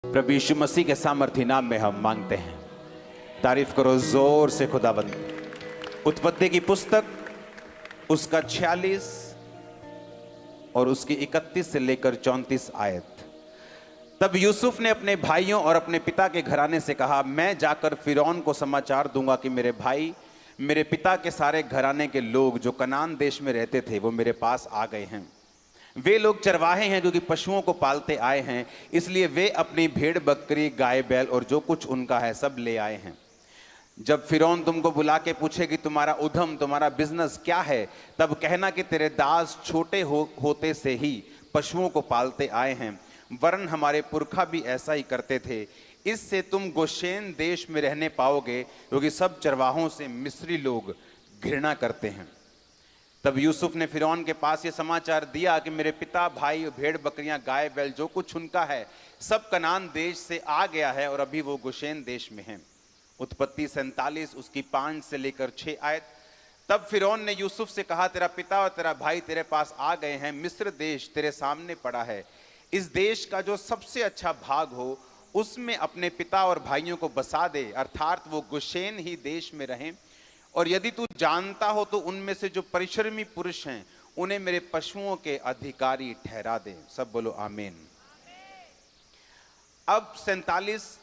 प्रभु यीशु मसीह के सामर्थी नाम में हम मांगते हैं। तारीफ करो जोर से खुदाबंद। उत्पत्ति की पुस्तक उसका 46 और उसकी 31 से लेकर 34 आयत। तब यूसुफ ने अपने भाइयों और अपने पिता के घराने से कहा, मैं जाकर फिरौन को समाचार दूंगा कि मेरे भाई, मेरे पिता के सारे घराने के लोग जो कनान देश में रहते थे वो मेरे पास आ गए हैं। वे लोग चरवाहे हैं क्योंकि पशुओं को पालते आए हैं, इसलिए वे अपनी भेड़ बकरी गाय बैल और जो कुछ उनका है सब ले आए हैं। जब फिरौन तुमको बुला के पूछे कि तुम्हारा उद्यम, तुम्हारा बिजनेस क्या है, तब कहना कि तेरे दास छोटे होते से ही पशुओं को पालते आए हैं, वरन हमारे पुरखा भी ऐसा ही करते थे। इससे तुम गोशेन देश में रहने पाओगे क्योंकि सब चरवाहों से मिस्री लोग घृणा करते हैं। तब यूसुफ ने फिरौन के पास ये समाचार दिया कि मेरे पिता, भाई, भेड़ बकरियां, गाय बैल जो कुछ उनका है सब कनान देश से आ गया है और अभी वो गोशेन देश में है। उत्पत्ति 47 उसकी 5 से लेकर 6 आयत। तब फिरौन ने यूसुफ से कहा, तेरा पिता और तेरा भाई तेरे पास आ गए हैं, मिस्र देश तेरे सामने पड़ा है। इस देश का जो सबसे अच्छा भाग हो उसमें अपने पिता और भाइयों को बसा दे, अर्थात वो गोशेन ही देश में रहें। और यदि तू जानता हो तो उनमें से जो परिश्रमी पुरुष हैं उन्हें मेरे पशुओं के अधिकारी ठहरा दे। सब बोलो आमीन। अब 47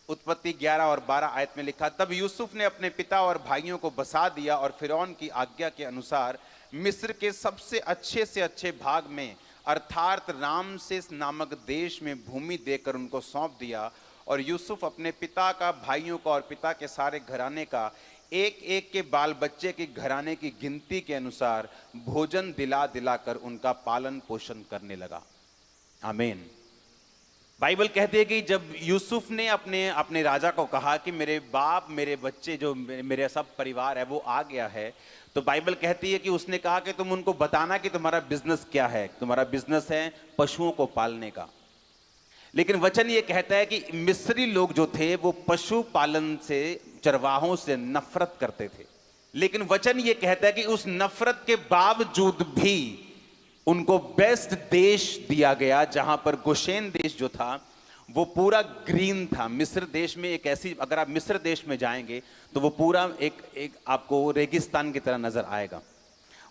उत्पत्ति 11 और 12 आयत में लिखा, तब यूसुफ ने अपने पिता और भाइयों को बसा दिया और फिरौन की आज्ञा के अनुसार मिस्र के सबसे अच्छे से अच्छे भाग में अर्थात रामसेस नामक देश में भूमि देकर उनको सौंप दिया। और यूसुफ अपने पिता का, भाइयों का और पिता के सारे घराने का एक एक के बाल बच्चे के घराने की गिनती के अनुसार भोजन दिला दिलाकर उनका पालन पोषण करने लगा। आमीन। बाइबल कहती है कि जब यूसुफ ने अपने राजा को कहा कि मेरे बाप, मेरे बच्चे, जो मेरे सब परिवार है वो आ गया है, तो बाइबल कहती है कि उसने कहा कि तुम उनको बताना कि तुम्हारा बिजनेस क्या है। तुम्हारा बिजनेस है पशुओं को पालने का। लेकिन वचन ये कहता है कि मिस्री लोग जो थे वो पशु पालन से, चरवाहों से नफरत करते थे। लेकिन वचन ये कहता है कि उस नफरत के बावजूद भी उनको बेस्ट देश दिया गया, जहां पर गोशेन देश जो था वो पूरा ग्रीन था। मिस्र देश में एक ऐसी, अगर आप मिस्र देश में जाएंगे तो वो पूरा एक आपको रेगिस्तान की तरह नजर आएगा।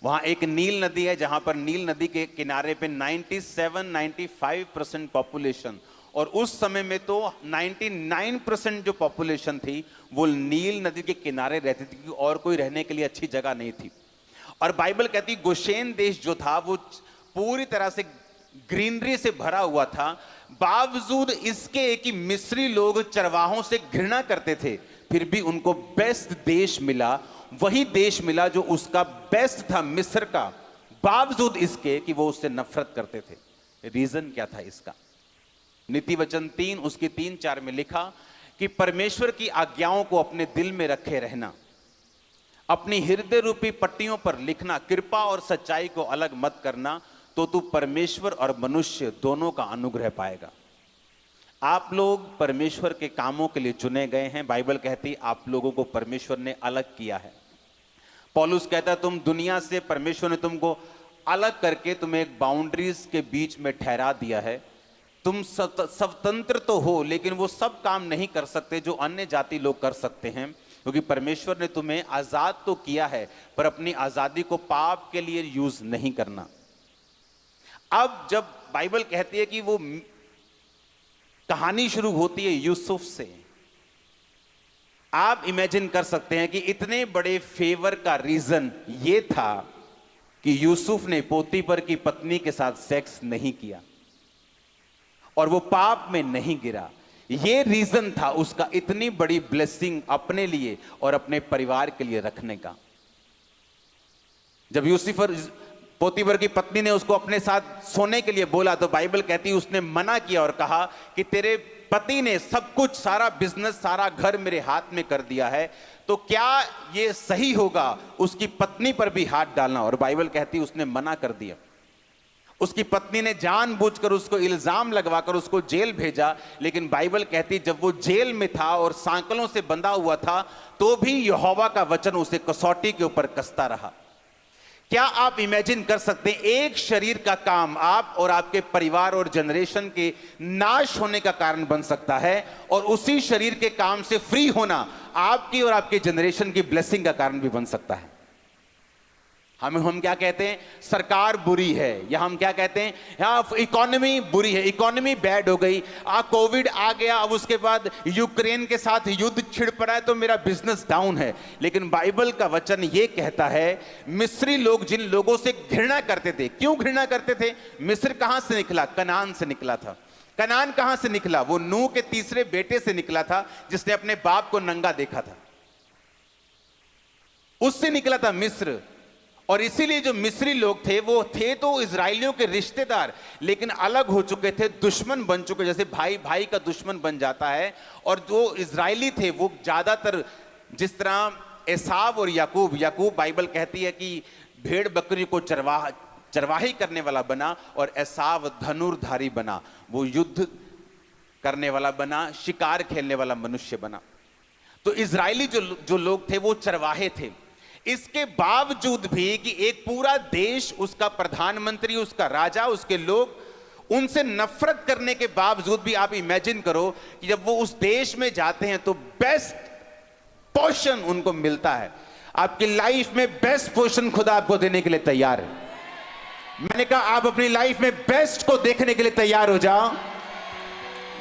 वहां एक नील नदी है जहां पर नील नदी के किनारे पे 97-95% पॉपुलेशन, और उस समय में तो 99% जो पॉपुलेशन थी वो नील नदी के किनारे रहती थी, क्योंकि और कोई रहने के लिए अच्छी जगह नहीं थी। और बाइबल कहती गोशेन देश जो था वो पूरी तरह से ग्रीनरी से भरा हुआ था। बावजूद इसके कि मिस्री लोग चरवाहों से घृणा करते थे, फिर भी उनको बेस्ट देश मिला। वही देश मिला जो उसका बेस्ट था, मिस्र का, बावजूद इसके कि वो उससे नफरत करते थे। रीजन क्या था इसका? नीति वचन 3 उसकी 3-4 में लिखा कि परमेश्वर की आज्ञाओं को अपने दिल में रखे रहना, अपनी हृदय रूपी पट्टियों पर लिखना, कृपा और सच्चाई को अलग मत करना, तो तू परमेश्वर और मनुष्य दोनों का अनुग्रह पाएगा। आप लोग परमेश्वर के कामों के लिए चुने गए हैं। बाइबल कहती आप लोगों को परमेश्वर ने अलग किया है। पौलुस कहता है तुम दुनिया से, परमेश्वर ने तुमको अलग करके तुम्हें एक बाउंड्रीज के बीच में ठहरा दिया है। तुम स्वतंत्र तो हो, लेकिन वो सब काम नहीं कर सकते जो अन्य जाति लोग कर सकते हैं, क्योंकि परमेश्वर ने तुम्हें आजाद तो किया है, पर अपनी आजादी को पाप के लिए यूज नहीं करना। अब जब बाइबल कहती है कि वो कहानी शुरू होती है यूसुफ से, आप इमेजिन कर सकते हैं कि इतने बड़े फेवर का रीजन ये था कि यूसुफ ने पोतीफर की पत्नी के साथ सेक्स नहीं किया और वो पाप में नहीं गिरा। ये रीजन था उसका इतनी बड़ी ब्लेसिंग अपने लिए और अपने परिवार के लिए रखने का। जब पोतीफर की पत्नी ने उसको अपने साथ सोने के लिए बोला तो बाइबल कहती है उसने मना किया और कहा कि तेरे पति ने सब कुछ, सारा बिजनेस, सारा घर मेरे हाथ में कर दिया है, तो क्या ये सही होगा उसकी पत्नी पर भी हाथ डालना? और बाइबल कहती है उसने मना कर दिया। उसकी पत्नी ने जानबूझकर उसको इल्जाम लगवाकर उसको जेल भेजा। लेकिन बाइबल कहती जब वो जेल में था और सांकलों से बंधा हुआ था तो भी यहोवा का वचन उसे कसौटी के ऊपर कसता रहा। क्या आप इमेजिन कर सकते हैं एक शरीर का काम आप और आपके परिवार और जनरेशन के नाश होने का कारण बन सकता है, और उसी शरीर के काम से फ्री होना आपकी और आपके जनरेशन की ब्लेसिंग का कारण भी बन सकता है। हम क्या कहते हैं, सरकार बुरी है, या हम क्या कहते हैं, या इकोनॉमी बुरी है, इकोनॉमी बैड हो गई, कोविड आ गया, अब उसके बाद यूक्रेन के साथ युद्ध छिड़ पड़ा है तो मेरा बिजनेस डाउन है। लेकिन बाइबल का वचन ये कहता है, मिस्री लोग जिन लोगों से घृणा करते थे, क्यों घृणा करते थे? मिस्र कहां से निकला? कनान से निकला था। कनान कहां से निकला? वो नूह के तीसरे बेटे से निकला था, जिसने अपने बाप को नंगा देखा था, उससे निकला था मिस्र। और इसीलिए जो मिस्री लोग थे वो थे तो इजराइलियों के रिश्तेदार, लेकिन अलग हो चुके थे, दुश्मन बन चुके, जैसे भाई भाई का दुश्मन बन जाता है। और जो इजराइली थे वो ज्यादातर, जिस तरह एसाव और याकूब बाइबल कहती है कि भेड़ बकरी को चरवाही करने वाला बना, और एसाव धनुर्धारी बना, वो युद्ध करने वाला बना, शिकार खेलने वाला मनुष्य बना। तो इजराइली जो लोग थे वो चरवाहे थे। इसके बावजूद भी कि एक पूरा देश, उसका प्रधानमंत्री, उसका राजा, उसके लोग उनसे नफरत करने के बावजूद भी आप इमेजिन करो कि जब वो उस देश में जाते हैं तो बेस्ट पोर्शन उनको मिलता है। आपकी लाइफ में बेस्ट पोर्शन खुदा आपको देने के लिए तैयार है। मैंने कहा आप अपनी लाइफ में बेस्ट को देखने के लिए तैयार हो जाओ।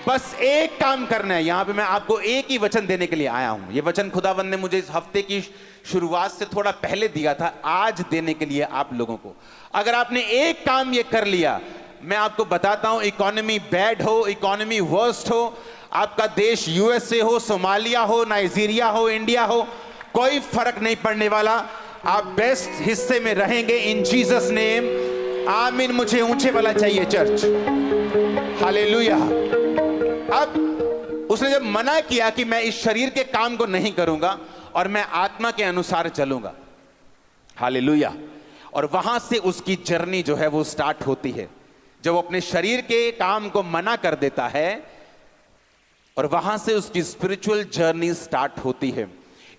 बस एक काम करना है। यहां पे मैं आपको एक ही वचन देने के लिए आया हूं। यह वचन खुदावंद ने मुझे इस हफ्ते की शुरुआत से थोड़ा पहले दिया था, आज देने के लिए आप लोगों को। अगर आपने एक काम ये कर लिया, मैं आपको बताता हूं, इकोनॉमी बैड हो, इकोनॉमी वर्स्ट हो, आपका देश यूएसए हो, सोमालिया हो, नाइजीरिया हो, इंडिया हो, कोई फर्क नहीं पड़ने वाला। आप बेस्ट हिस्से में रहेंगे इन जीसस नेम। आमीन। मुझे ऊंचे वाला चाहिए चर्च। हालेलुया। अब उसने जब मना किया कि मैं इस शरीर के काम को नहीं करूंगा और मैं आत्मा के अनुसार चलूंगा, हालेलुया, और वहां से उसकी जर्नी जो है वो स्टार्ट होती है। जब वो अपने शरीर के काम को मना कर देता है और वहां से उसकी स्पिरिचुअल जर्नी स्टार्ट होती है।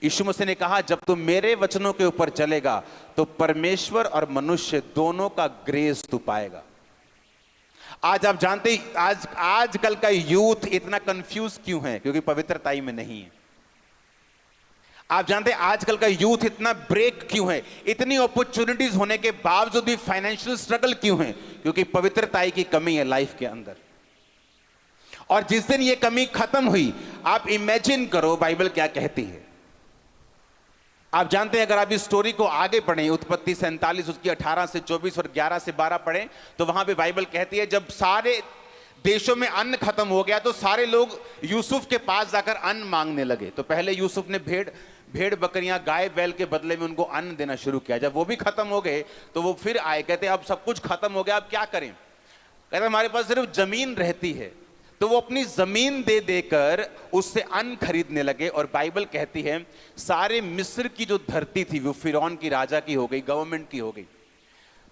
यीशु मसीह ने कहा, जब तुम मेरे वचनों के ऊपर चलेगा तो परमेश्वर और मनुष्य दोनों का ग्रेस तू पाएगा। आज आप जानते आजकल का यूथ इतना कंफ्यूज क्यों है? क्योंकि पवित्रताई में नहीं है। आप जानते हैं आजकल का यूथ इतना ब्रेक क्यों है? इतनी अपॉर्चुनिटीज होने के बावजूद भी फाइनेंशियल स्ट्रगल क्यों है? क्योंकि पवित्रताई की कमी है लाइफ के अंदर। और जिस दिन ये कमी खत्म हुई, आप इमेजिन करो बाइबल क्या कहती है। आप जानते हैं, अगर आप इस स्टोरी को आगे पढ़ें, उत्पत्ति 47 उसकी 18 से 24 और 11 से 12 पढ़ें, तो वहां पे बाइबल कहती है, जब सारे देशों में अन्न खत्म हो गया तो सारे लोग यूसुफ के पास जाकर अन्न मांगने लगे। तो पहले यूसुफ ने भेड़ बकरियां, गाय बैल के बदले में उनको अन्न देना शुरू किया। जब वो भी खत्म हो गए तो वो फिर आए, कहते अब सब कुछ खत्म हो गया, अब क्या करें? कहते हमारे पास सिर्फ जमीन रहती है। तो वो अपनी जमीन दे देकर उससे अन्न खरीदने लगे। और बाइबल कहती है सारे मिस्र की जो धरती थी वो फिरौन की राजा की हो गई, गवर्नमेंट की हो गई।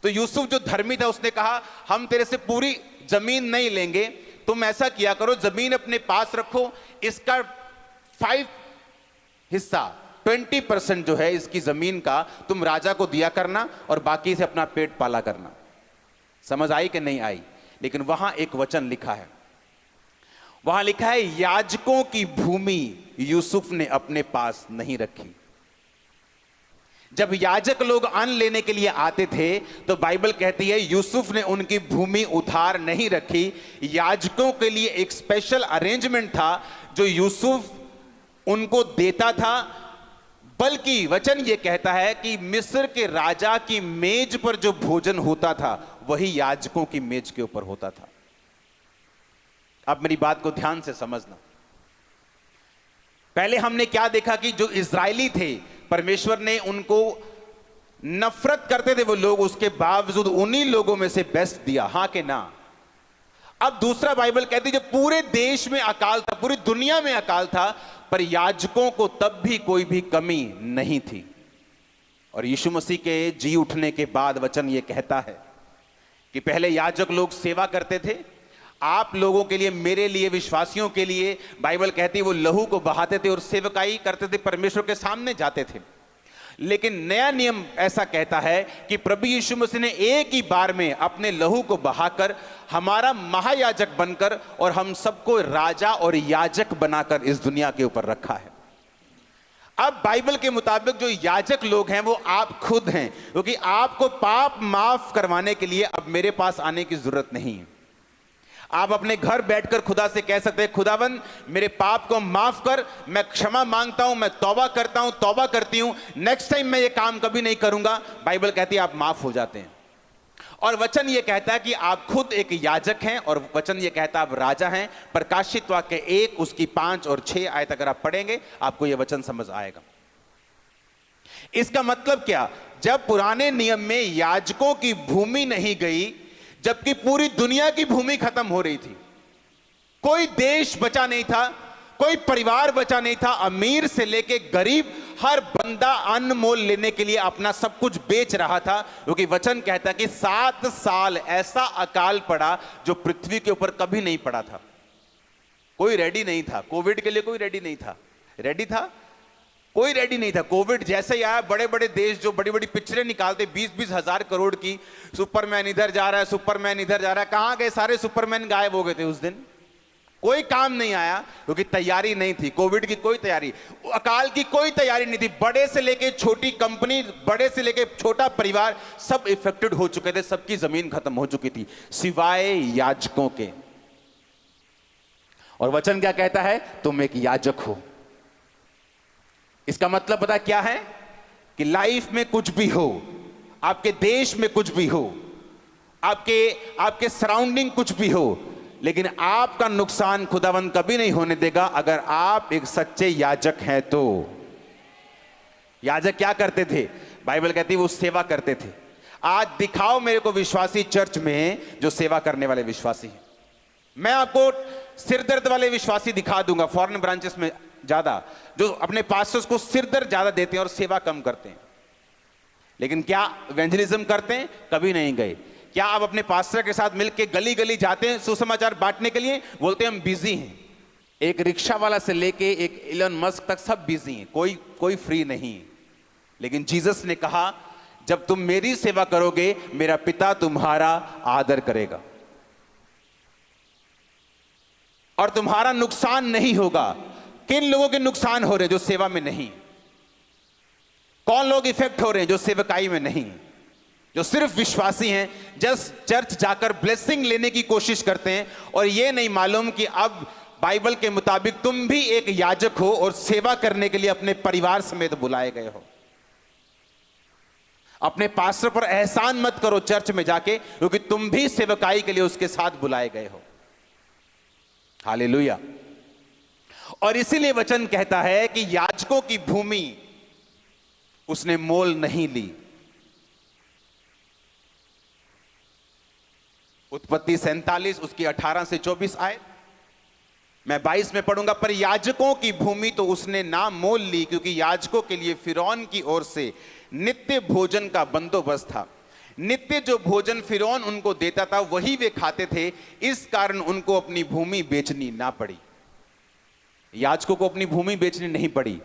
तो यूसुफ जो धर्मी था उसने कहा, हम तेरे से पूरी जमीन नहीं लेंगे, तुम ऐसा किया करो, जमीन अपने पास रखो, इसका 5 हिस्सा 20% जो है इसकी जमीन का तुम राजा को दिया करना और बाकी से अपना पेट पाला करना। समझ आई कि नहीं आई? लेकिन वहां एक वचन लिखा है, वहां लिखा है, याजकों की भूमि यूसुफ ने अपने पास नहीं रखी। जब याजक लोग अन्न लेने के लिए आते थे तो बाइबल कहती है यूसुफ ने उनकी भूमि उधार नहीं रखी। याजकों के लिए एक स्पेशल अरेंजमेंट था जो यूसुफ उनको देता था। बल्कि वचन यह कहता है कि मिस्र के राजा की मेज पर जो भोजन होता था वही याजकों की मेज के ऊपर होता था। अब मेरी बात को ध्यान से समझना। पहले हमने क्या देखा कि जो इजरायली थे, परमेश्वर ने उनको नफरत करते थे वो लोग, उसके बावजूद उन्हीं लोगों में से बेस्ट दिया, हां के ना। अब दूसरा बाइबल कहती है जब पूरे देश में अकाल था, पूरी दुनिया में अकाल था, पर याजकों को तब भी कोई भी कमी नहीं थी। और यीशु मसीह के जी उठने के बाद वचन ये कहता है कि पहले याजक लोग सेवा करते थे, आप लोगों के लिए, मेरे लिए, विश्वासियों के लिए, बाइबल कहती है वो लहू को बहाते थे और सेवकाई करते थे, परमेश्वर के सामने जाते थे। लेकिन नया नियम ऐसा कहता है कि प्रभु यीशु मसीह ने एक ही बार में अपने लहू को बहाकर हमारा महायाजक बनकर और हम सबको राजा और याजक बनाकर इस दुनिया के ऊपर रखा है। अब बाइबल के मुताबिक जो याजक लोग हैं वो आप खुद हैं, क्योंकि आपको पाप माफ करवाने के लिए अब मेरे पास आने की जरूरत नहीं है। आप अपने घर बैठकर खुदा से कह सकते हैं, खुदावन मेरे पाप को माफ कर, मैं क्षमा मांगता हूं, मैं तौबा करता हूं, तौबा करती हूं, नेक्स्ट टाइम मैं ये काम कभी नहीं करूंगा। बाइबल कहती है आप माफ हो जाते हैं। और वचन ये कहता है कि आप खुद एक याजक हैं, और वचन ये कहता है आप राजा हैं। प्रकाशित वाक्य 1 उसकी 5 और 6 आयत अगर आप पढ़ेंगे आपको यह वचन समझ आएगा। इसका मतलब क्या, जब पुराने नियम में याजकों की भूमि नहीं गई, जबकि पूरी दुनिया की भूमि खत्म हो रही थी, कोई देश बचा नहीं था, कोई परिवार बचा नहीं था, अमीर से लेके गरीब हर बंदा अन्न मोल लेने के लिए अपना सब कुछ बेच रहा था, क्योंकि वचन कहता है कि 7 साल ऐसा अकाल पड़ा जो पृथ्वी के ऊपर कभी नहीं पड़ा था। कोई रेडी नहीं था कोविड के लिए, कोई रेडी नहीं था। रेडी था कोई रेडी नहीं था। कोविड जैसे ही आया, बड़े बड़े देश जो बड़ी बड़ी पिक्चरें निकालते 20-20 हजार करोड़ की, सुपरमैन इधर जा रहा है, सुपरमैन इधर जा रहा है, कहां गए सारे सुपरमैन? गायब हो गए थे उस दिन। कोई काम नहीं आया क्योंकि तैयारी नहीं थी। कोविड की कोई तैयारी, अकाल की कोई तैयारी नहीं थी। बड़े से लेके छोटी कंपनी, बड़े से लेके छोटा परिवार, सब इफेक्टेड हो चुके थे, सबकी जमीन खत्म हो चुकी थी सिवाय याजकों के। और वचन क्या कहता है? तुम एक याजक हो। इसका मतलब पता क्या है? कि लाइफ में कुछ भी हो, आपके देश में कुछ भी हो, आपके सराउंडिंग कुछ भी हो, लेकिन आपका नुकसान खुदावंद कभी नहीं होने देगा अगर आप एक सच्चे याजक हैं तो। याजक क्या करते थे? बाइबल कहती है वो सेवा करते थे। आज दिखाओ मेरे को विश्वासी चर्च में जो सेवा करने वाले विश्वासी हैं। मैं आपको सिरदर्द वाले विश्वासी दिखा दूंगा, फॉरेन ब्रांचेस में ज्यादा, जो अपने पास्टर्स को सिरदर्द ज्यादा देते हैं और सेवा कम करते हैं। लेकिन क्या इवेंजलिज्म करते हैं? कभी नहीं गए। क्या आप अपने पास्टर के साथ मिलकर गली गली जाते हैं सुसमाचार बांटने के लिए? बोलते हैं हम बिजी हैं। एक रिक्शा वाला से लेके एक इलन मस्क तक सब बिजी हैं, कोई फ्री नहीं। लेकिन जीसस ने कहा जब तुम मेरी सेवा करोगे मेरा पिता तुम्हारा आदर करेगा और तुम्हारा नुकसान नहीं होगा। किन लोगों के नुकसान हो रहे हैं? जो सेवा में नहीं। कौन लोग इफेक्ट हो रहे हैं? जो सेवकाई में नहीं, जो सिर्फ विश्वासी हैं, जस्ट चर्च जाकर ब्लेसिंग लेने की कोशिश करते हैं और यह नहीं मालूम कि अब बाइबल के मुताबिक तुम भी एक याजक हो और सेवा करने के लिए अपने परिवार समेत बुलाए गए हो। अपने पास्टर पर एहसान मत करो चर्च में जाके, क्योंकि तुम भी सेवकाई के लिए उसके साथ बुलाए गए हो। हालेलुया। और इसीलिए वचन कहता है कि याजकों की भूमि उसने मोल नहीं ली। उत्पत्ति 47 उसकी 18 से 24 आए, मैं 22 में पढ़ूंगा। पर याजकों की भूमि तो उसने ना मोल ली, क्योंकि याजकों के लिए फिरौन की ओर से नित्य भोजन का बंदोबस्त था। नित्य जो भोजन फिरौन उनको देता था वही वे खाते थे, इस कारण उनको अपनी भूमि बेचनी ना पड़ी। याजकों को अपनी भूमि बेचनी नहीं पड़ी।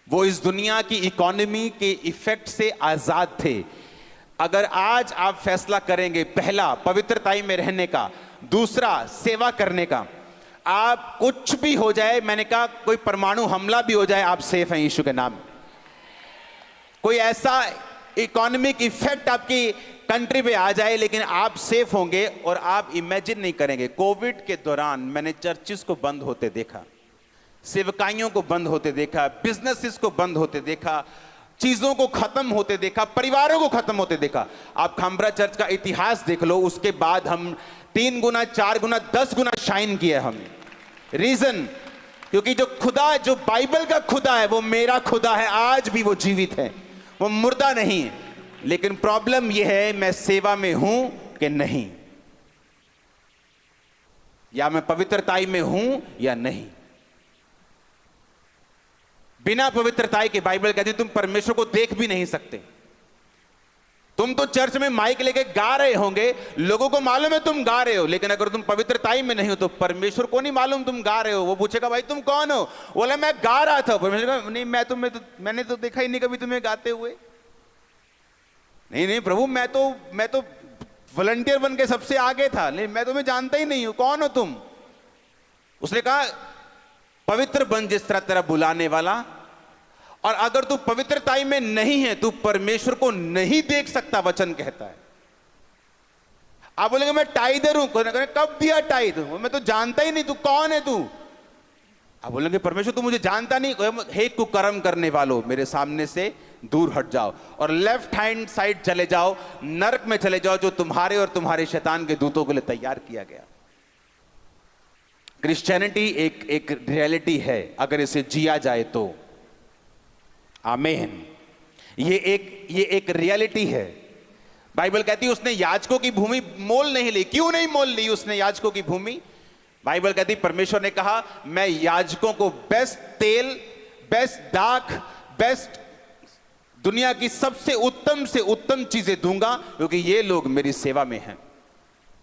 वो इस दुनिया की इकोनॉमी के इफेक्ट से आजाद थे। अगर आज आप फैसला करेंगे, पहला पवित्रताई में रहने का, दूसरा सेवा करने का, आप कुछ भी हो जाए, मैंने कहा कोई परमाणु हमला भी हो जाए, आप सेफ हैं यीशु के नाम। कोई ऐसा इकोनॉमिक इफेक्ट आपकी कंट्री पे आ जाए, लेकिन आप सेफ होंगे। और आप इमेजिन नहीं करेंगे, कोविड के दौरान मैंने चर्चिस को बंद होते देखा, सेवकाइयों को बंद होते देखा, बिजनेसेस को बंद होते देखा, चीजों को खत्म होते देखा, परिवारों को खत्म होते देखा। आप खंबरा चर्च का इतिहास देख लो, उसके बाद हम 3 गुना 4 गुना 10 गुना शाइन किया हमने। रीजन, क्योंकि जो खुदा, जो बाइबल का खुदा है वो मेरा खुदा है, आज भी वो जीवित है, वो मुर्दा नहीं है। लेकिन प्रॉब्लम यह है मैं सेवा में हूं कि नहीं, या मैं पवित्रताई में हूं या नहीं। बिना पवित्रताई के बाइबल कहती तुम परमेश्वर को देख भी नहीं सकते। तुम तो चर्च में माइक लेके गा रहे होंगे, लोगों को मालूम है तुम गा रहे हो, लेकिन अगर तुम पवित्रताई में नहीं हो तो परमेश्वर को नहीं मालूम तुम गा रहे हो। वो पूछेगा भाई तुम कौन हो? बोला मैं गा रहा था। परमेश्वर कहा नहीं, मैंने तो देखा ही नहीं कभी तुम्हें गाते हुए। नहीं नहीं प्रभु, मैं तो वॉलंटियर बन के सबसे आगे था, लेकिन मैं तुम्हें जानता ही नहीं हूं, कौन हो तुम? उसने कहा पवित्र बन जिस तरह तेरा बुलाने वाला। और अगर तू पवित्रताई में नहीं है तू परमेश्वर को नहीं देख सकता, वचन कहता है। आप बोलेंगे मैं टाइदर हूं, कब दिया टाइद? मैं तो जानता ही नहीं, तू कौन है तू? आप बोलेंगे परमेश्वर तू मुझे जानता नहीं, हे कुकर्म करने वालों मेरे सामने से दूर हट जाओ और लेफ्ट हैंड साइड चले जाओ, नरक में चले जाओ जो तुम्हारे और तुम्हारे शैतान के दूतों के लिए तैयार किया गया। क्रिश्चियनिटी एक रियलिटी है अगर इसे जिया जाए तो। आमीन। ये एक रियलिटी है। बाइबल कहती है उसने याजकों की भूमि मोल नहीं ली। क्यों नहीं मोल ली उसने याजकों की भूमि? बाइबल कहती परमेश्वर ने कहा मैं याजकों को बेस्ट तेल, बेस्ट दाख, बेस्ट दुनिया की सबसे उत्तम चीजें दूंगा क्योंकि ये लोग मेरी सेवा में हैं।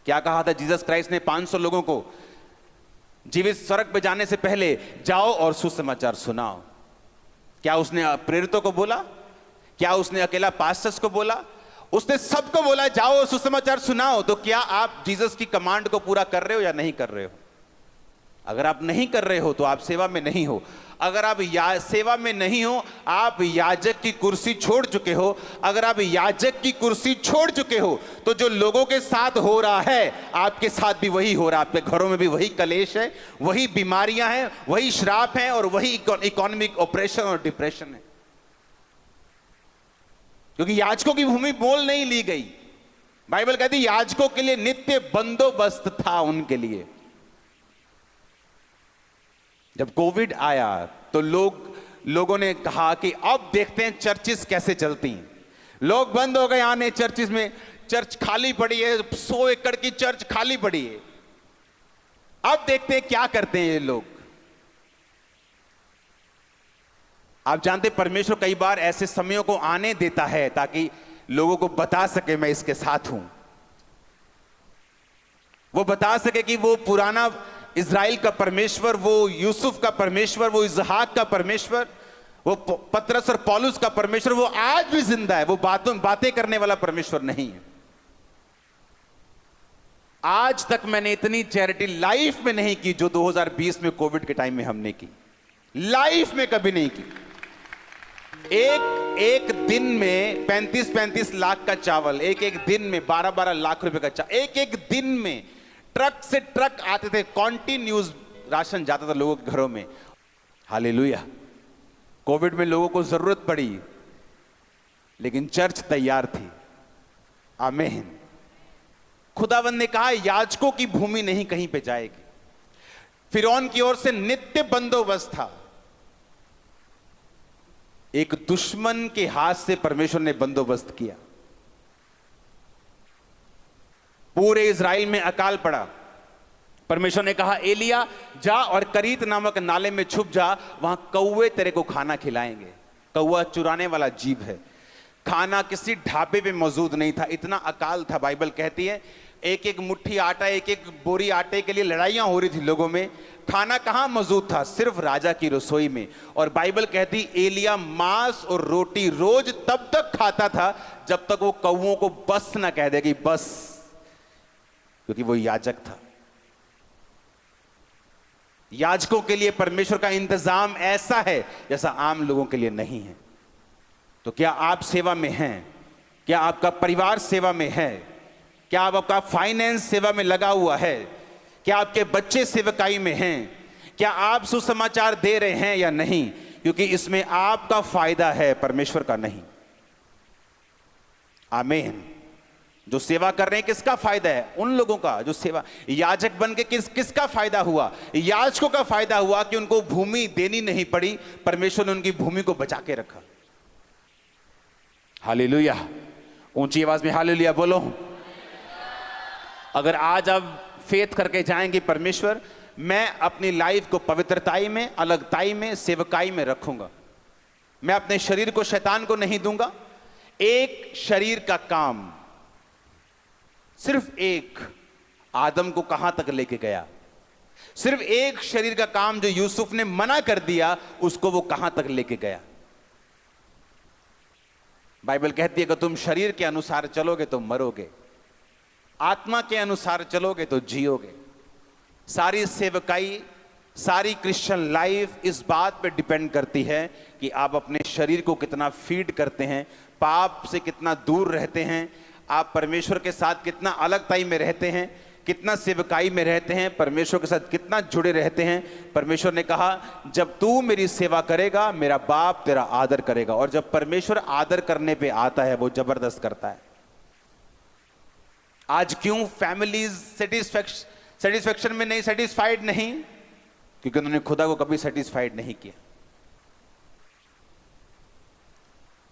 क्या कहा था जीसस क्राइस्ट ने 500 लोगों को जीवित स्वर्ग पे जाने से पहले? जाओ और सुसमाचार सुनाओ। क्या उसने प्रेरितों को बोला? क्या उसने अकेला पास्टर्स को बोला? उसने सबको बोला जाओ और सुसमाचार सुनाओ। तो क्या आप जीसस की कमांड को पूरा कर रहे हो या नहीं कर रहे हो? अगर आप नहीं कर रहे हो तो आप सेवा में नहीं हो। अगर आप सेवा में नहीं हो, आप याजक की कुर्सी छोड़ चुके हो। अगर आप याजक की कुर्सी छोड़ चुके हो तो जो लोगों के साथ हो रहा है आपके साथ भी वही हो रहा है। आपके घरों में भी वही कलेश है, वही बीमारियां हैं, वही श्राप हैं और वही इकोनॉमिक ऑपरेशन और डिप्रेशन है, क्योंकि याजकों की भूमि मोल नहीं ली गई। बाइबल कहती याजकों के लिए नित्य बंदोबस्त था उनके लिए। जब कोविड आया तो लोगों ने कहा कि अब देखते हैं चर्चिस कैसे चलती हैं। लोग बंद हो गए आने चर्चिस में, चर्च खाली पड़ी है, 100 एकड़ की चर्च खाली पड़ी है। अब देखते हैं क्या करते हैं ये लोग। आप जानते परमेश्वर कई बार ऐसे समयों को आने देता है ताकि लोगों को बता सके मैं इसके साथ हूं। वो बता सके कि वो पुराना इज़राइल का परमेश्वर, वो यूसुफ का परमेश्वर, वो इसहाक का परमेश्वर, वो पतरस और पौलुस का परमेश्वर वो आज भी जिंदा है। वो बातें करने वाला परमेश्वर नहीं है। आज तक मैंने इतनी चैरिटी लाइफ में नहीं की जो 2020 में कोविड के टाइम में हमने की। लाइफ में कभी नहीं की। एक दिन में 35 लाख का चावल, एक दिन में 12 लाख रुपए का चावल, एक दिन में ट्रक से ट्रक आते थे, कॉन्टिन्यूस राशन जाता था लोगों के घरों में। हालेलुया। कोविड में लोगों को जरूरत पड़ी लेकिन चर्च तैयार थी। आमीन। खुदावंद ने कहा याजकों की भूमि नहीं कहीं पे जाएगी। फिरौन की ओर से नित्य बंदोबस्त था। एक दुश्मन के हाथ से परमेश्वर ने बंदोबस्त किया। पूरे इज़राइल में अकाल पड़ा। परमेश्वर ने कहा एलिया जा और करीत नामक नाले में छुप जा, वहां कौवे तेरे को खाना खिलाएंगे। कौवा चुराने वाला जीव है। खाना किसी ढाबे पे मौजूद नहीं था, इतना अकाल था। बाइबल कहती है एक मुट्ठी आटा, एक बोरी आटे के लिए लड़ाइयां हो रही थी लोगों में। खाना कहां मौजूद था? सिर्फ राजा की रसोई में। और बाइबल कहती एलिया मांस और रोटी रोज तब तक खाता था जब तक वो कौवों को बस ना कह दे कि बस, क्योंकि वो याजक था। याजकों के लिए परमेश्वर का इंतजाम ऐसा है जैसा आम लोगों के लिए नहीं है। तो क्या आप सेवा में हैं? क्या आपका परिवार सेवा में है? क्या आपका फाइनेंस सेवा में लगा हुआ है? क्या आपके बच्चे सेवकाई में हैं? क्या आप सुसमाचार दे रहे हैं या नहीं? क्योंकि इसमें आपका फायदा है, परमेश्वर का नहीं। आमीन। जो सेवा कर रहे हैं किसका फायदा है? उन लोगों का जो सेवा। याजक बन के किसका फायदा हुआ? याजकों का फायदा हुआ कि उनको भूमि देनी नहीं पड़ी, परमेश्वर ने उनकी भूमि को बचा के रखा। हालेलुया। ऊंची आवाज में हालेलुया बोलो। अगर आज आप फेथ करके जाएंगे परमेश्वर मैं अपनी लाइफ को पवित्रताई में, अलगताई में, सेवकाई में रखूंगा। मैं अपने शरीर को शैतान को नहीं दूंगा। एक शरीर का काम, सिर्फ एक, आदम को कहां तक लेके गया? सिर्फ एक शरीर का काम जो यूसुफ ने मना कर दिया, उसको वो कहां तक लेके गया? बाइबल कहती है कि तुम शरीर के अनुसार चलोगे तो मरोगे, आत्मा के अनुसार चलोगे तो जियोगे। सारी सेवकाई, सारी क्रिश्चियन लाइफ इस बात पे डिपेंड करती है कि आप अपने शरीर को कितना फीड करते हैं, पाप से कितना दूर रहते हैं, आप परमेश्वर के साथ कितना अलगताई में रहते हैं, कितना सेवकाई में रहते हैं, परमेश्वर के साथ कितना जुड़े रहते हैं। परमेश्वर ने कहा जब तू मेरी सेवा करेगा मेरा बाप तेरा आदर करेगा। और जब परमेश्वर आदर करने पे आता है वो जबरदस्त करता है। आज क्यों फैमिलीज सेटिस्फैक्शन में नहीं, सेटिस्फाइड नहीं? क्योंकि उन्होंने खुदा को कभी सेटिस्फाइड नहीं किया।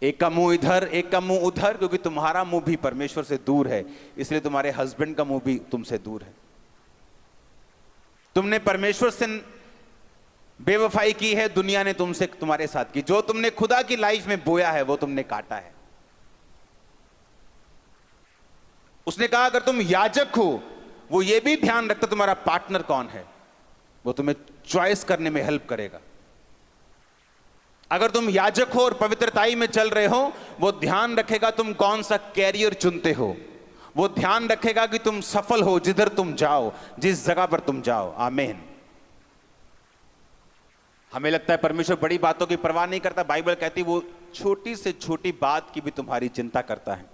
एक का मुंह इधर, एक का मुंह उधर, क्योंकि तुम्हारा मुंह भी परमेश्वर से दूर है, इसलिए तुम्हारे हस्बैंड का मुंह भी तुमसे दूर है। तुमने परमेश्वर से बेवफाई की है, दुनिया ने तुमसे तुम्हारे साथ की। जो तुमने खुदा की लाइफ में बोया है वो तुमने काटा है। उसने कहा अगर तुम याजक हो, वो ये भी ध्यान रखता तुम्हारा पार्टनर कौन है, वो तुम्हें चॉइस करने में हेल्प करेगा। अगर तुम याजक हो और पवित्रताई में चल रहे हो, वो ध्यान रखेगा तुम कौन सा कैरियर चुनते हो, वो ध्यान रखेगा कि तुम सफल हो जिधर तुम जाओ, जिस जगह पर तुम जाओ। आमीन। हमें लगता है परमेश्वर बड़ी बातों की परवाह नहीं करता। बाइबल कहती वो छोटी से छोटी बात की भी तुम्हारी चिंता करता है।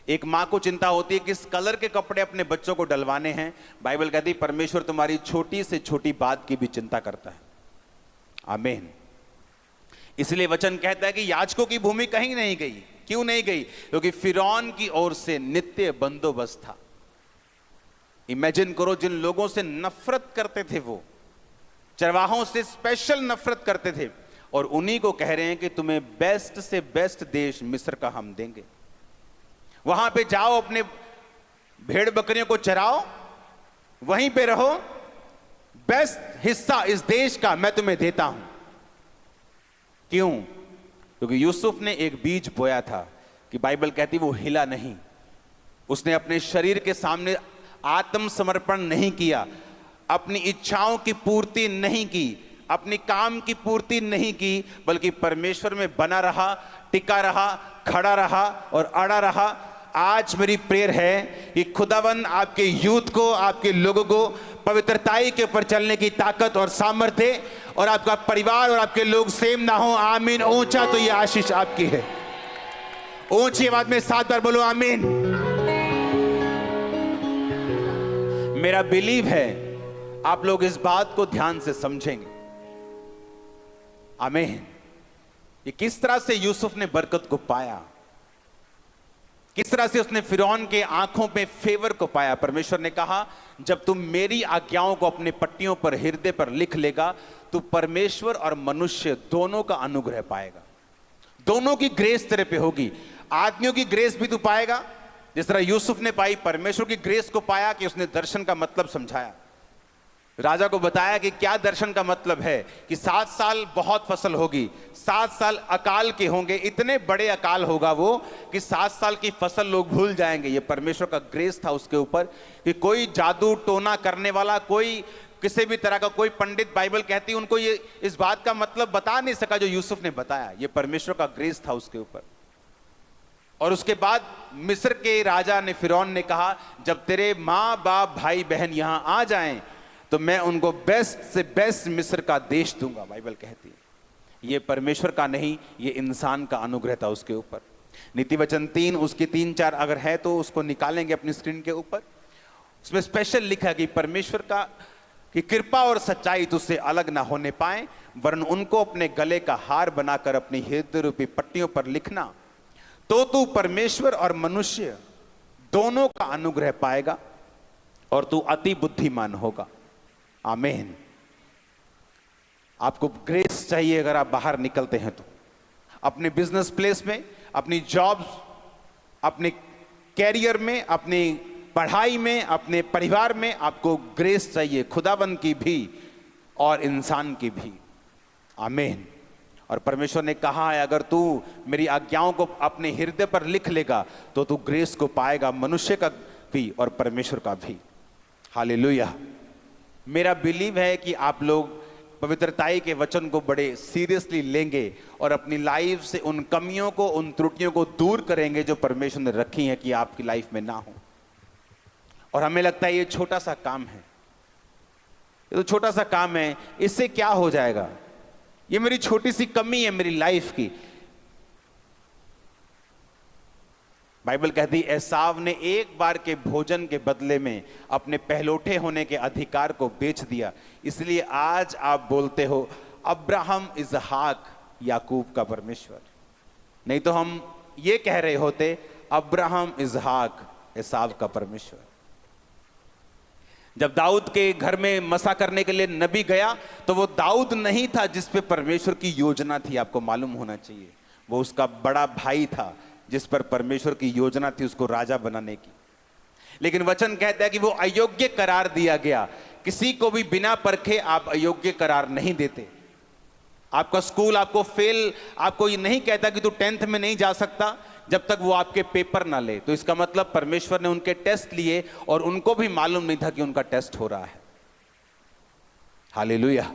एक मां को चिंता होती है किस कलर के कपड़े अपने बच्चों को डलवाने हैं, बाइबल कहती परमेश्वर तुम्हारी छोटी से छोटी बात की भी चिंता करता है। आमीन। इसलिए वचन कहता है कि याजकों की भूमि कहीं नहीं गई। क्यों नहीं गई? क्योंकि फिरौन की ओर से नित्य बंदोबस्त था। इमेजिन करो, जिन लोगों से नफरत करते थे, वो चरवाहों से स्पेशल नफरत करते थे, और उन्हीं को कह रहे हैं कि तुम्हें बेस्ट से बेस्ट देश मिस्र का हम देंगे, वहां पे जाओ, अपने भेड़ बकरियों को चराओ, वहीं पे रहो, बेस्ट हिस्सा इस देश का मैं तुम्हें देता हूं। क्यों? क्योंकि यूसुफ ने एक बीज बोया था कि बाइबल कहती वो हिला नहीं। उसने अपने शरीर के सामने आत्मसमर्पण नहीं किया, अपनी इच्छाओं की पूर्ति नहीं की, अपनी काम की पूर्ति नहीं की, बल्कि परमेश्वर में बना रहा, टिका रहा, खड़ा रहा और अड़ा रहा। आज मेरी प्रेयर है कि खुदावन आपके यूथ को, आपके लोगों को पवित्रताई के ऊपर चलने की ताकत और सामर्थ्य दे, और आपका परिवार और आपके लोग सेम ना हो। आमीन। ऊंचा तो ये आशीष आपकी है। ऊंची आवाज में 7 बार बोलो आमीन। मेरा बिलीव है आप लोग इस बात को ध्यान से समझेंगे। आमीन। ये किस तरह से यूसुफ ने बरकत को पाया, किस तरह से उसने फिरौन के आंखों में फेवर को पाया। परमेश्वर ने कहा जब तुम मेरी आज्ञाओं को अपने पट्टियों पर, हृदय पर लिख लेगा, तो परमेश्वर और मनुष्य दोनों का अनुग्रह पाएगा। दोनों की ग्रेस तेरे पे होगी। आदमियों की ग्रेस भी तू पाएगा, जिस तरह यूसुफ ने पाई। परमेश्वर की ग्रेस को पाया कि उसने दर्शन का मतलब समझाया, राजा को बताया कि क्या दर्शन का मतलब है, कि 7 साल बहुत फसल होगी, 7 साल अकाल के होंगे, इतने बड़े अकाल होगा वो कि 7 साल की फसल लोग भूल जाएंगे। ये परमेश्वर का ग्रेस था उसके ऊपर, कि कोई जादू टोना करने वाला, कोई किसी भी तरह का कोई पंडित, बाइबल कहती है, उनको ये इस बात का मतलब बता नहीं सका जो यूसुफ ने बताया। ये परमेश्वर का ग्रेस था उसके ऊपर। और उसके बाद मिस्र के राजा ने, फिरौन ने कहा जब तेरे माँ बाप भाई बहन यहां आ जाएं तो मैं उनको बेस्ट से बेस्ट मिस्र का देश दूंगा। बाइबल कहती है ये परमेश्वर का नहीं, ये इंसान का अनुग्रह था उसके ऊपर। नीति वचन 3 उसकी 3-4 अगर है तो उसको निकालेंगे अपनी स्क्रीन के ऊपर। उसमें स्पेशल लिखा है कि परमेश्वर का कि कृपा और सच्चाई तुझसे अलग ना होने पाए, वरन उनको अपने गले का हार बनाकर अपनी हृदय रूपी पट्टियों पर लिखना, तो तू परमेश्वर और मनुष्य दोनों का अनुग्रह पाएगा और तू अति बुद्धिमान होगा। आमीन। आपको ग्रेस चाहिए अगर आप बाहर निकलते हैं तो, अपने बिजनेस प्लेस में, अपनी जॉब, अपने कैरियर में, अपनी पढ़ाई में, अपने परिवार में आपको ग्रेस चाहिए, खुदाबंद की भी और इंसान की भी। आमीन। और परमेश्वर ने कहा है अगर तू मेरी आज्ञाओं को अपने हृदय पर लिख लेगा तो तू ग्रेस को पाएगा, मनुष्य का भी और परमेश्वर का भी। हालेलुया। मेरा बिलीव है कि आप लोग पवित्रताई के वचन को बड़े सीरियसली लेंगे और अपनी लाइफ से उन कमियों को, उन त्रुटियों को दूर करेंगे जो परमेश्वर ने रखी हैं कि आपकी लाइफ में ना हो। और हमें लगता है ये छोटा सा काम है, ये तो छोटा सा काम है, इससे क्या हो जाएगा, ये मेरी छोटी सी कमी है मेरी लाइफ की। बाइबल कहती है एसाव ने एक बार के भोजन के बदले में अपने पहलौठे होने के अधिकार को बेच दिया, इसलिए आज आप बोलते हो अब्राहम इसहाक याकूब का परमेश्वर। नहीं तो हम ये कह रहे होते अब्राहम इसहाक एसाव का परमेश्वर। जब दाऊद के घर में मसा करने के लिए नबी गया तो वो दाऊद नहीं था जिस पे परमेश्वर की योजना थी, आपको मालूम होना चाहिए। वो उसका बड़ा भाई था जिस पर परमेश्वर की योजना थी उसको राजा बनाने की। लेकिन वचन कहता है कि वो अयोग्य करार दिया गया। किसी को भी बिना परखे आप अयोग्य करार नहीं देते। आपका स्कूल आपको फेल, आपको ये नहीं कहता कि तू 10th में नहीं जा सकता जब तक वो आपके पेपर ना ले। तो इसका मतलब परमेश्वर ने उनके टेस्ट लिए और उनको भी मालूम नहीं था कि उनका टेस्ट हो रहा है। हालेलुया।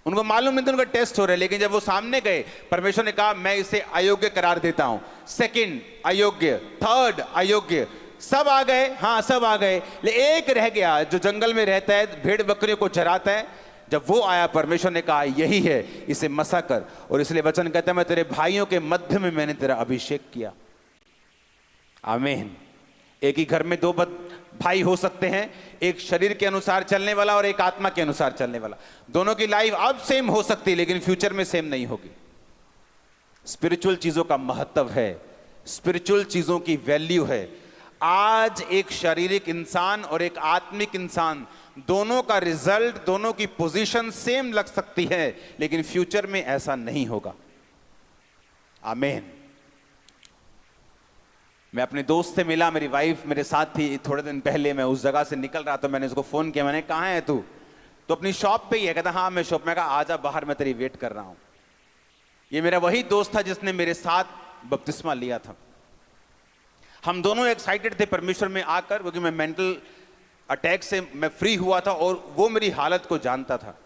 उनको मालूम नहीं था उनका टेस्ट हो रहा है, लेकिन जब वो सामने गए परमेश्वर ने कहा मैं इसे अयोग्य करार देता हूं। सेकंड अयोग्य, थर्ड अयोग्य, सब आ गए, हाँ सब आ गए, लेकिन एक रह गया जो जंगल में रहता है, भेड़ बकरियों को चराता है। जब वो आया परमेश्वर ने कहा यही है, इसे मसा कर। और इसलिए वचन कहता है मैं तेरे भाइयों के मध्य में मैंने तेरा अभिषेक किया। आमीन। एक ही घर में दो भाई हो सकते हैं, एक शरीर के अनुसार चलने वाला और एक आत्मा के अनुसार चलने वाला। दोनों की लाइफ अब सेम हो सकती है लेकिन फ्यूचर में सेम नहीं होगी। स्पिरिचुअल चीजों का महत्व है, स्पिरिचुअल चीजों की वैल्यू है। आज एक शारीरिक इंसान और एक आत्मिक इंसान, दोनों का रिजल्ट, दोनों की पोजीशन सेम लग सकती है लेकिन फ्यूचर में ऐसा नहीं होगा। आमीन। मैं अपने दोस्त से मिला, मेरी वाइफ मेरे साथ थी थोड़े दिन पहले, मैं उस जगह से निकल रहा तो मैंने उसको फोन किया, मैंने कहाँ है तू? तो अपनी शॉप पे ही है। कहता हाँ मैं शॉप में। कहा आजा बाहर, मैं तेरी वेट कर रहा हूं। ये मेरा वही दोस्त था जिसने मेरे साथ बपतिस्मा लिया था। हम दोनों एक्साइटेड थे परमेश्वर में आकर, क्योंकि मैं मेंटल अटैक से मैं फ्री हुआ था और वो मेरी हालत को जानता था।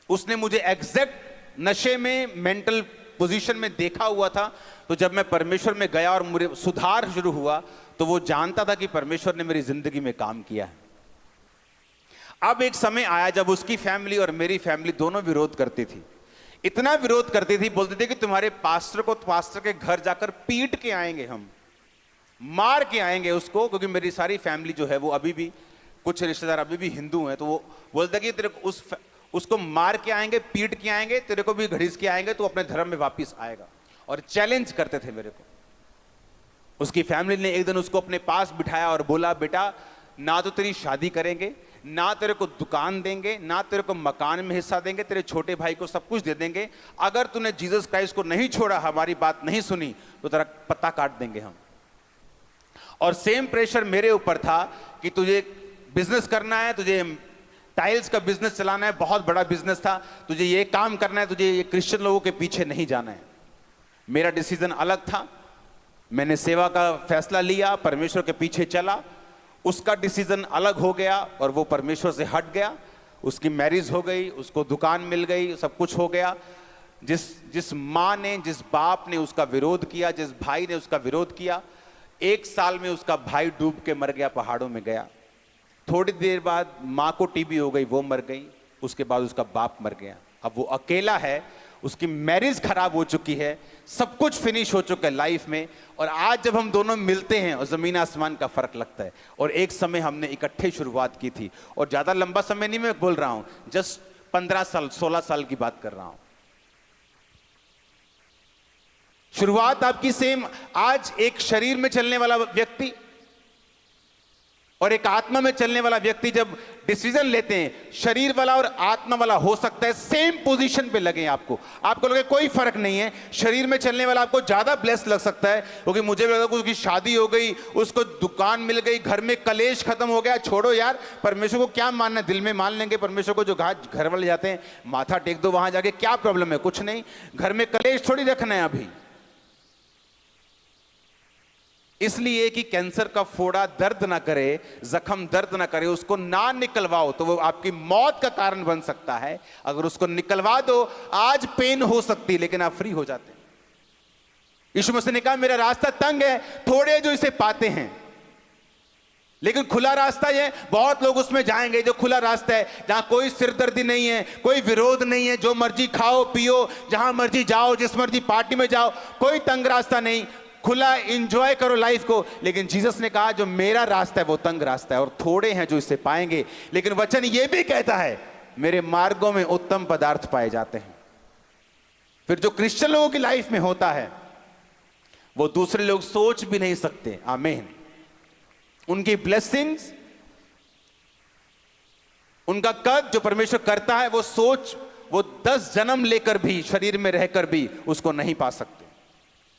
उसने मुझे एग्जैक्ट नशे में, मेंटल पोजीशन में देखा हुआ था। तो जब मैं परमेश्वर में गया और मुझे सुधार शुरू हुआ तो वो जानता था कि परमेश्वर ने मेरी जिंदगी में काम किया है। अब एक समय आया जब उसकी फैमिली और मेरी फैमिली दोनों विरोध करती थी। इतना विरोध करती थी, बोलते थे कि तुम्हारे पास्टर को पास्टर के घर जाकर पीट के आएंगे, हम मार के आएंगे उसको, क्योंकि मेरी सारी फैमिली जो है वो अभी भी, कुछ रिश्तेदार अभी भी हिंदू हैं। तो वो बोलते कि तेरे को उसको मार के आएंगे, पीट के आएंगे, तेरे को भी घड़ीस के आएंगे, तो अपने धर्म में वापिस आएगा। और चैलेंज करते थे मेरे को। उसकी फैमिली ने एक दिन उसको अपने पास बिठाया और बोला बेटा ना तो तेरी शादी करेंगे, ना तेरे को दुकान देंगे, ना तेरे को मकान में हिस्सा देंगे, तेरे छोटे भाई को सब कुछ दे देंगे। अगर तूने जीसस क्राइस्ट को नहीं छोड़ा, हमारी बात नहीं सुनी, तो तेरा पत्ता काट देंगे हम। और सेम प्रेशर मेरे ऊपर था कि तुझे बिजनेस करना है, तुझे टाइल्स का बिजनेस चलाना है, बहुत बड़ा बिजनेस था, तुझे ये काम करना है, तुझे ये क्रिश्चियन लोगों के पीछे नहीं जाना है। मेरा डिसीजन अलग था। मैंने सेवा का फैसला लिया, परमेश्वर के पीछे चला। उसका डिसीजन अलग हो गया और वो परमेश्वर से हट गया। उसकी मैरिज हो गई, उसको दुकान मिल गई, सब कुछ हो गया। जिस माँ ने, जिस बाप ने उसका विरोध किया, जिस भाई ने उसका विरोध किया, 1 साल में उसका भाई डूब के मर गया, पहाड़ों में गया। थोड़ी देर बाद माँ को टीबी हो गई, वो मर गई। उसके बाद उसका बाप मर गया। अब वो अकेला है, उसकी मैरिज खराब हो चुकी है, सब कुछ फिनिश हो चुका है लाइफ में। और आज जब हम दोनों मिलते हैं और जमीन आसमान का फर्क लगता है। और एक समय हमने इकट्ठे शुरुआत की थी, और ज्यादा लंबा समय नहीं मैं बोल रहा हूं, जस्ट 15 साल 16 साल की बात कर रहा हूं। शुरुआत आपकी सेम। आज एक शरीर में चलने वाला व्यक्ति, और एक आत्मा में चलने वाला व्यक्ति जब डिसीजन लेते हैं, शरीर वाला और आत्मा वाला हो सकता है सेम पोजीशन पे लगे आपको लगे कोई फर्क नहीं है। शरीर में चलने वाला आपको ज्यादा ब्लेस लग सकता है, क्योंकि मुझे लगा कि उसकी शादी हो गई, उसको दुकान मिल गई, घर में कलेश खत्म हो गया। छोड़ो यार, परमेश्वर को क्या मानना, दिल में मान लेंगे परमेश्वर को। जो घर वाले जाते हैं, माथा टेक दो वहां जाके, क्या प्रॉब्लम है? कुछ नहीं, घर में कलेश थोड़ी रखना है अभी। इसलिए कि कैंसर का फोड़ा दर्द ना करे, जख्म दर्द ना करे, उसको ना निकलवाओ तो वो आपकी मौत का कारण बन सकता है। अगर उसको निकलवा दो, आज पेन हो सकती है लेकिन आप फ्री हो जाते हैं। यीशु मसीह ने कहा मेरा रास्ता तंग है, थोड़े जो इसे पाते हैं, लेकिन खुला रास्ता है, बहुत लोग उसमें जाएंगे। जो खुला रास्ता है, जहां कोई सिरदर्दी नहीं है, कोई विरोध नहीं है, जो मर्जी खाओ पियो, जहां मर्जी जाओ, जिस मर्जी पार्टी में जाओ, कोई तंग रास्ता नहीं, खुला एंजॉय करो लाइफ को। लेकिन जीसस ने कहा जो मेरा रास्ता है वो तंग रास्ता है और थोड़े हैं जो इसे पाएंगे। लेकिन वचन ये भी कहता है मेरे मार्गों में उत्तम पदार्थ पाए जाते हैं। फिर जो क्रिश्चियन लोगों की लाइफ में होता है वो दूसरे लोग सोच भी नहीं सकते। आमीन। उनकी ब्लेसिंग्स, उनका कद जो परमेश्वर करता है, वो 10 जन्म लेकर भी, शरीर में रहकर भी उसको नहीं पा सकते।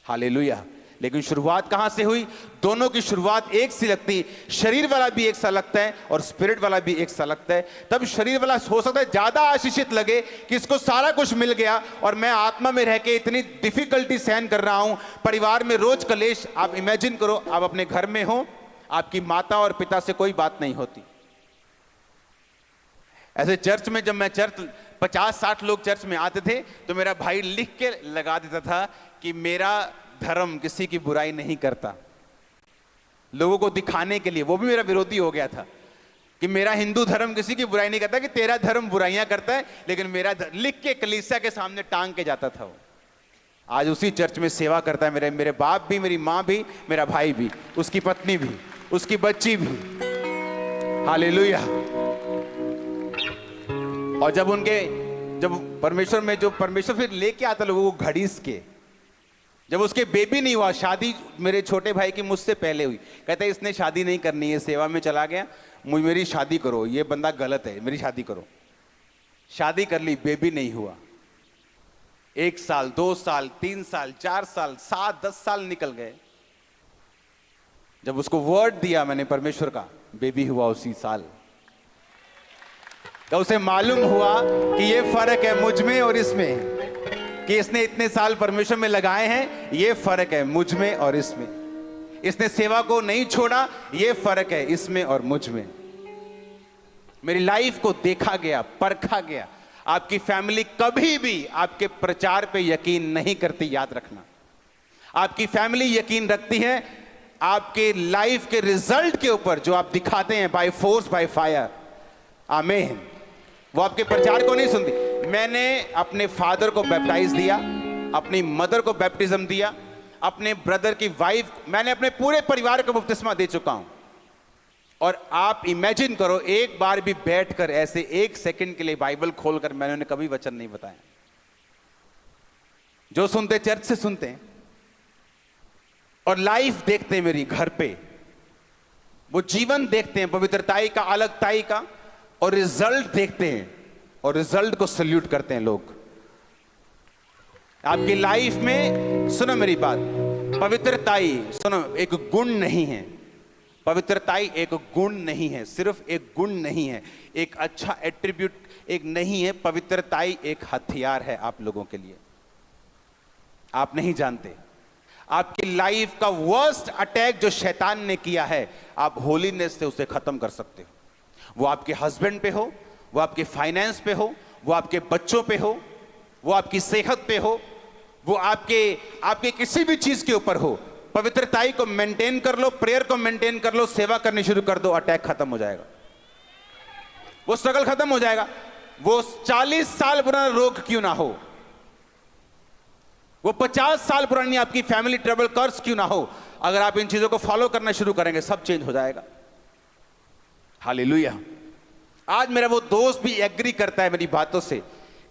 हालेलुया। लेकिन शुरुआत कहां से हुई? दोनों की शुरुआत एक सी लगती, शरीर वाला भी एक सा लगता है और स्पिरिट वाला भी एक सा लगता है। तब शरीर वाला हो सकता है ज्यादा आशीषित लगे कि इसको सारा कुछ मिल गया और मैं आत्मा में रह के इतनी डिफिकल्टी सहन कर रहा हूं, परिवार में रोज कलेश। आप इमेजिन करो, आप अपने घर में हो, आपकी माता और पिता से कोई बात नहीं होती। ऐसे चर्च में, जब मैं 50-60 लोग चर्च में आते थे तो मेरा भाई लिख के लगा देता था कि मेरा धर्म किसी की बुराई नहीं करता, लोगों को दिखाने के लिए। वो भी मेरा विरोधी हो गया था कि मेरा हिंदू धर्म किसी की बुराई नहीं करता, कि तेरा धर्म बुराइयां करता है, लेकिन मेरा लिख के कलीसिया के सामने टांग के जाता था वो। आज उसी चर्च में सेवा करता है। मेरे बाप भी, मेरी माँ भी, मेरा भाई भी, उसकी पत्नी भी, उसकी बच्ची भी। हालेलुया। और जब परमेश्वर फिर लेके आता लोगों को घड़ीस के, जब उसके बेबी नहीं हुआ, शादी मेरे छोटे भाई की मुझसे पहले हुई, कहता है इसने शादी नहीं करनी है, सेवा में चला गया, मेरी शादी करो, ये बंदा गलत है, मेरी शादी करो। शादी कर ली, बेबी नहीं हुआ। 1 साल, 2 साल, 3 साल, 4 साल, 7, 10 साल निकल गए। जब उसको वर्ड दिया मैंने परमेश्वर का, बेबी हुआ उसी साल। तो उसे मालूम हुआ कि ये फर्क है मुझ में और इसमें, कि इसने इतने साल परमेश्वर में लगाए हैं, ये फर्क है मुझ में और इसमें। इसने सेवा को नहीं छोड़ा, ये फर्क है इसमें और मुझ में। मेरी लाइफ को देखा गया, परखा गया। आपकी फैमिली कभी भी आपके प्रचार पे यकीन नहीं करती, याद रखना। आपकी फैमिली यकीन रखती है आपके लाइफ के रिजल्ट के ऊपर, जो आप दिखाते हैं बाय फोर्स बाय फायर। आमीन। वो आपके प्रचार को नहीं सुनती। मैंने अपने फादर को बैप्टाइज दिया, अपनी मदर को बैप्टिज्म दिया, अपने ब्रदर की वाइफ, मैंने अपने पूरे परिवार को बपतिस्मा दे चुका हूं। और आप इमेजिन करो, एक बार भी बैठकर ऐसे 1 सेकंड के लिए बाइबल खोलकर मैंने उन्हें कभी वचन नहीं बताया। जो सुनते चर्च से सुनते हैं और लाइफ देखते हैं मेरी घर पे, वो जीवन देखते हैं पवित्रताई का, अलगताई का, और रिजल्ट देखते हैं और रिजल्ट को सल्यूट करते हैं लोग। आपकी लाइफ में, सुनो मेरी बात, पवित्रताई, सुनो, एक गुण नहीं है। पवित्रताई एक गुण नहीं है, सिर्फ एक गुण नहीं है, एक अच्छा एट्रीब्यूट एक नहीं है। पवित्रताई एक हथियार है आप लोगों के लिए। आप नहीं जानते, आपकी लाइफ का वर्स्ट अटैक जो शैतान ने किया है, आप होलीनेस से उसे खत्म कर सकते हो। वो आपके हस्बैंड पे हो, वो आपके फाइनेंस पे हो, वो आपके बच्चों पे हो, वो आपकी सेहत पे हो, वो आपके किसी भी चीज के ऊपर हो। पवित्रताई को मेंटेन कर लो, प्रेयर को मेंटेन कर लो, सेवा करनी शुरू कर दो, अटैक खत्म हो जाएगा, वो स्ट्रगल खत्म हो जाएगा। वो 40 साल पुराना रोग क्यों ना हो, वो 50 साल पुरानी आपकी फैमिली ट्रबल कर्स क्यों ना हो, अगर आप इन चीजों को फॉलो करना शुरू करेंगे, सब चेंज हो जाएगा। हालेलुया। आज मेरा वो दोस्त भी एग्री करता है मेरी बातों से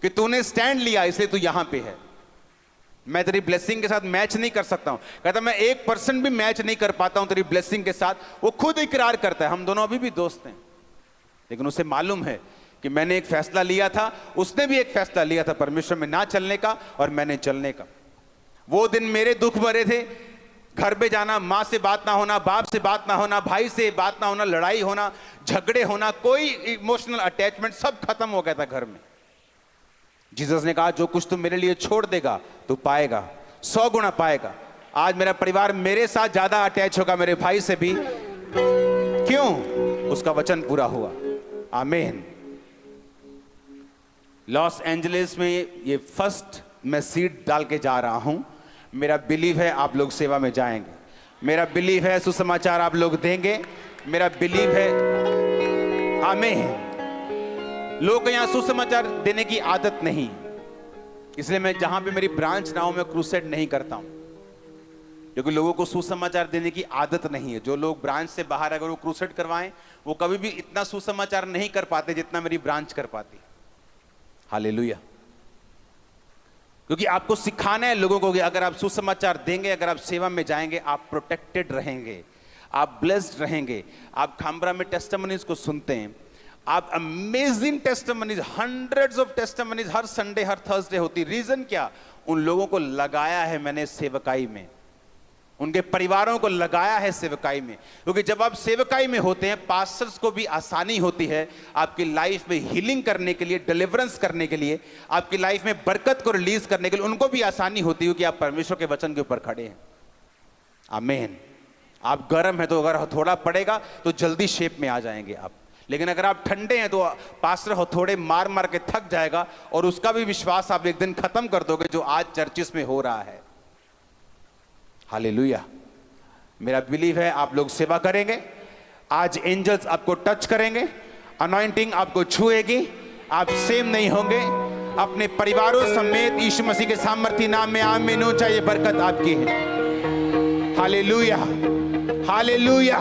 कि तूने स्टैंड लिया इसलिए तू यहां पे है। मैं तेरी ब्लेसिंग के साथ मैच नहीं कर सकता हूं। कहता मैं 1% भी मैच नहीं कर पाता हूं तेरी ब्लेसिंग के साथ। वो खुद इकरार करता है। हम दोनों अभी भी दोस्त हैं, लेकिन उसे मालूम है कि मैंने एक फैसला लिया था, उसने भी एक फैसला लिया था परमेश्वर में ना चलने का, और मैंने चलने का। वो दिन मेरे दुख भरे थे, घर पे जाना, माँ से बात ना होना, बाप से बात ना होना, भाई से बात ना होना, लड़ाई होना, झगड़े होना, कोई इमोशनल अटैचमेंट सब खत्म हो गया था घर में। जीसस ने कहा जो कुछ तुम मेरे लिए छोड़ देगा तू पाएगा, 100 गुना पाएगा। आज मेरा परिवार मेरे साथ ज्यादा अटैच होगा, मेरे भाई से भी। क्यों? उसका वचन पूरा हुआ। आमीन। लॉस एंजलिस में ये फर्स्ट मैं सीड डाल के जा रहा हूं। मेरा बिलीव है आप लोग सेवा में जाएंगे, मेरा बिलीव है सुसमाचार आप लोग देंगे, मेरा बिलीव है। आमीन। लोग को यहां सुसमाचार देने की आदत नहीं, इसलिए मैं जहां पे मेरी ब्रांच ना हो मैं क्रूसेड नहीं करता हूं, क्योंकि लोगों को सुसमाचार देने की आदत नहीं है। जो लोग ब्रांच से बाहर अगर वो क्रूसेड करवाएं, वो कभी भी इतना सुसमाचार नहीं कर पाते जितना मेरी ब्रांच कर पाती। हालेलुया। क्योंकि आपको सिखाना है लोगों को कि अगर आप सुसमाचार देंगे, अगर आप सेवा में जाएंगे, आप प्रोटेक्टेड रहेंगे, आप ब्लेस्ड रहेंगे। आप खामबरा में टेस्टिमनीज को सुनते हैं, आप amazing testimonies, hundreds of testimonies her Sunday her Thursday होती। रीजन क्या? उन लोगों को लगाया है मैंने सेवकाई में, उनके परिवारों को लगाया है सेवकाई में। क्योंकि जब आप सेवकाई में होते हैं, पास्टर्स को भी आसानी होती है आपकी लाइफ में हीलिंग करने के लिए, डिलीवरेंस करने के लिए, आपकी लाइफ में बरकत को रिलीज करने के लिए उनको भी आसानी होती है कि आप परमेश्वर के वचन के ऊपर खड़े हैं। आमीन। आप गर्म है तो अगर हथौड़ा पड़ेगा तो जल्दी शेप में आ जाएंगे आप, लेकिन अगर आप ठंडे हैं तो पास्टर हथौड़े मार मार के थक जाएगा, और उसका भी विश्वास आप एक दिन खत्म कर दोगे जो आज चर्चिस में हो रहा है। हालेलुया। मेरा बिलीव है आप लोग सेवा करेंगे। आज एंजल्स आपको टच करेंगे, अनॉइंटिंग आपको छुएगी, आप सेम नहीं होंगे। अपने परिवारों समेत यीशु मसीह के सामर्थी नाम में आमीन हो। चाहिए बरकत आपकी है। Hallelujah, hallelujah.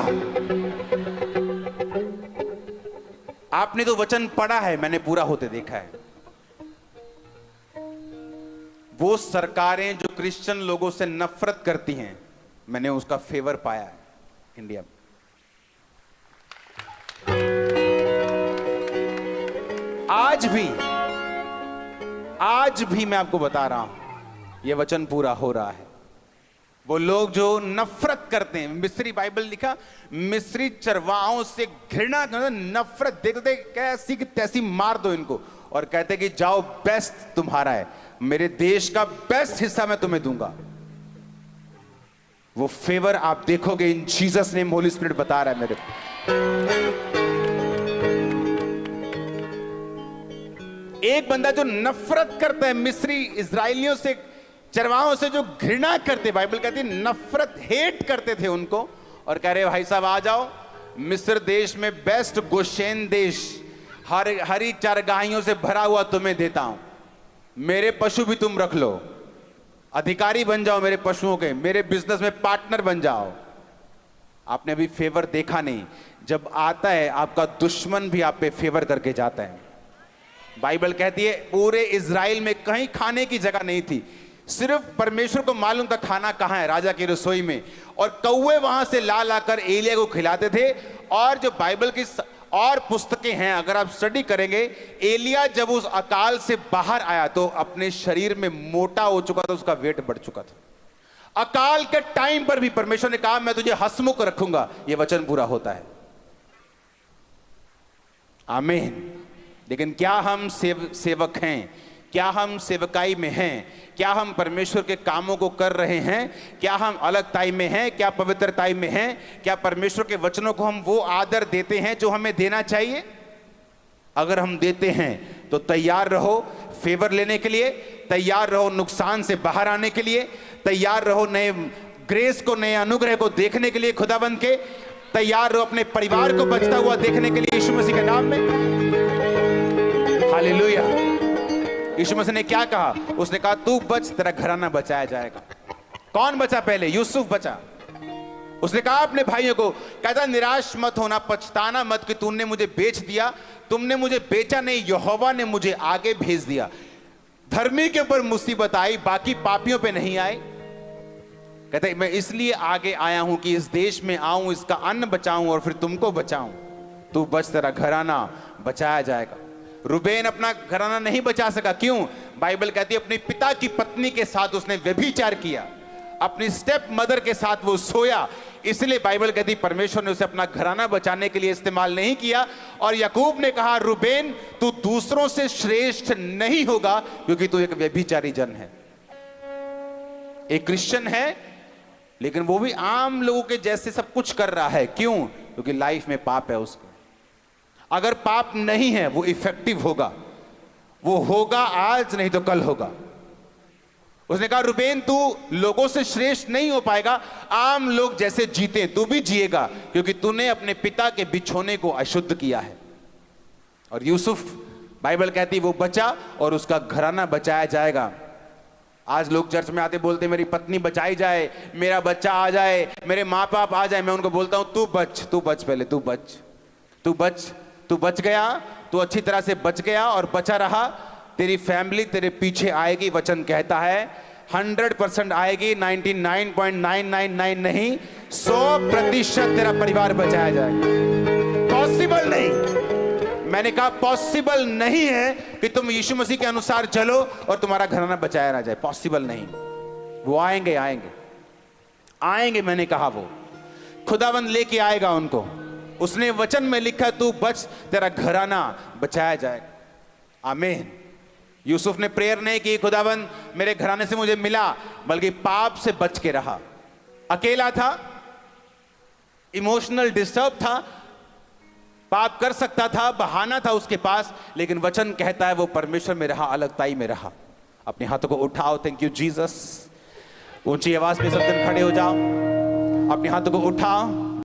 आपने तो वचन पढ़ा है, मैंने पूरा होते देखा है। वो सरकारें जो क्रिश्चियन लोगों से नफरत करती हैं, मैंने उसका फेवर पाया है इंडिया में। आज भी मैं आपको बता रहा हूं, यह वचन पूरा हो रहा है। वो लोग जो नफरत करते हैं, मिस्री बाइबल लिखा, मिस्री चरवाहों से घृणा, नफरत, देखते कैसी की तैसी मार दो इनको, और कहते कि जाओ बेस्ट तुम्हारा है, मेरे देश का बेस्ट हिस्सा मैं तुम्हें दूंगा। वो फेवर आप देखोगे इन जीसस नेम। होली स्पिरिट बता रहा है मेरे को। एक बंदा जो नफरत करता है मिस्री इजराइलियों से, चरवाहों से जो घृणा करते, बाइबल कहती है नफरत, हेट करते थे उनको, और कह रहे भाई साहब आ जाओ, मिस्र देश में बेस्ट गोशेन देश, हरी चारगाहियों से भरा हुआ तुम्हें देता हूं, मेरे पशु भी तुम रख लो, अधिकारी बन जाओ मेरे पशुओं के, मेरे बिजनेस में पार्टनर बन जाओ। आपने अभी फेवर देखा नहीं, जब आता है आपका दुश्मन भी आप पे फेवर करके जाता है। बाइबल कहती है पूरे इजराइल में कहीं खाने की जगह नहीं थी, सिर्फ परमेश्वर को मालूम था खाना कहां है, राजा की रसोई में, और कौवे वहां से ला लाकर एलिया को खिलाते थे। और जो बाइबल की और पुस्तकें हैं, अगर आप स्टडी करेंगे, एलिया जब उस अकाल से बाहर आया तो अपने शरीर में मोटा हो चुका था, उसका वेट बढ़ चुका था। अकाल के टाइम पर भी परमेश्वर ने कहा मैं तुझे हंसमुख रखूंगा, यह वचन पूरा होता है। आमीन। लेकिन क्या हम सेवक हैं? क्या हम सेवकाई में हैं? क्या हम परमेश्वर के कामों को कर रहे हैं? क्या हम अलगताई में हैं? क्या पवित्रताई में हैं? क्या परमेश्वर के वचनों को हम वो आदर देते हैं जो हमें देना चाहिए? अगर हम देते हैं तो तैयार रहो फेवर लेने के लिए, तैयार रहो नुकसान से बाहर आने के लिए, तैयार रहो नए ग्रेस को, नए अनुग्रह को देखने के लिए खुदाबंद के, तैयार रहो अपने परिवार को बचता हुआ देखने के लिए यीशु मसीह के नाम में। हालेलुया। यीशु मसीह ने क्या कहा? उसने कहा तू बच, तेरा घराना बचाया जाएगा। कौन बचा? पहले यूसुफ बचा। उसने कहा अपने भाइयों को, कहता निराश मत होना, पछताना मत कि तूने मुझे बेच दिया, तुमने मुझे बेचा नहीं, यहोवा ने मुझे आगे भेज दिया। धर्मी के ऊपर मुसीबत आई, बाकी पापियों पे नहीं आई। कहते मैं इसलिए आगे आया हूं कि इस देश में आऊं, इसका अन्न बचाऊं और फिर तुमको बचाऊं। तू बच, तेरा घराना बचाया जाएगा। रूबेन अपना घराना नहीं बचा सका, क्यों? बाइबल कहती है अपने पिता की पत्नी के साथ उसने व्यभिचार किया, अपनी स्टेप मदर के साथ वो सोया। इसलिए बाइबल कहती परमेश्वर ने उसे अपना घराना बचाने के लिए इस्तेमाल नहीं किया। और याकूब ने कहा रूबेन तू दूसरों से श्रेष्ठ नहीं होगा, क्योंकि तू एक व्यभिचारी जन है। एक क्रिश्चियन है लेकिन वो भी आम लोगों के जैसे सब कुछ कर रहा है। क्यों? क्योंकि लाइफ में पाप है उसको। अगर पाप नहीं है वो इफेक्टिव होगा, वो होगा आज नहीं तो कल होगा। उसने कहा रूबेन तू लोगों से श्रेष्ठ नहीं हो पाएगा, आम लोग जैसे जीते तू भी जिएगा, क्योंकि तूने अपने पिता के बिछोने को अशुद्ध किया है। और यूसुफ, बाइबल कहती वो बचा और उसका घराना बचाया जाएगा। आज लोग चर्च में आते बोलते मेरी पत्नी बचाई जाए, मेरा बच्चा आ जाए, मेरे माँ बाप आ जाए। मैं उनको बोलता हूं तू बच पहले, तू बच गया, तू अच्छी तरह से बच गया और बचा रहा, तेरी फैमिली तेरे पीछे आएगी। वचन कहता है 100% आएगी, 99.999 नहीं, 100% तेरा परिवार बचाया जाएगा। पॉसिबल नहीं, मैंने कहा पॉसिबल नहीं है कि तुम यीशु मसीह के अनुसार चलो और तुम्हारा घराना बचाया ना जाए। पॉसिबल नहीं। वो आएंगे, मैंने कहा वो खुदावंद लेके आएगा उनको। उसने वचन में लिखा तू बच, तेरा घराना बचाया जाएगा। आमीन। यूसुफ ने प्रेयर नहीं की खुदावंद मेरे घराने से मुझे मिला, बल्कि पाप से बच के रहा। अकेला था, इमोशनल डिस्टर्ब था, पाप कर सकता था, बहाना था उसके पास, लेकिन वचन कहता है वो परमेश्वर में रहा, अलगताई में रहा। अपने हाथों को उठाओ, थैंक यू जीसस। ऊंची आवाज में सब दिन खड़े हो जाओ, अपने हाथों को उठाओ।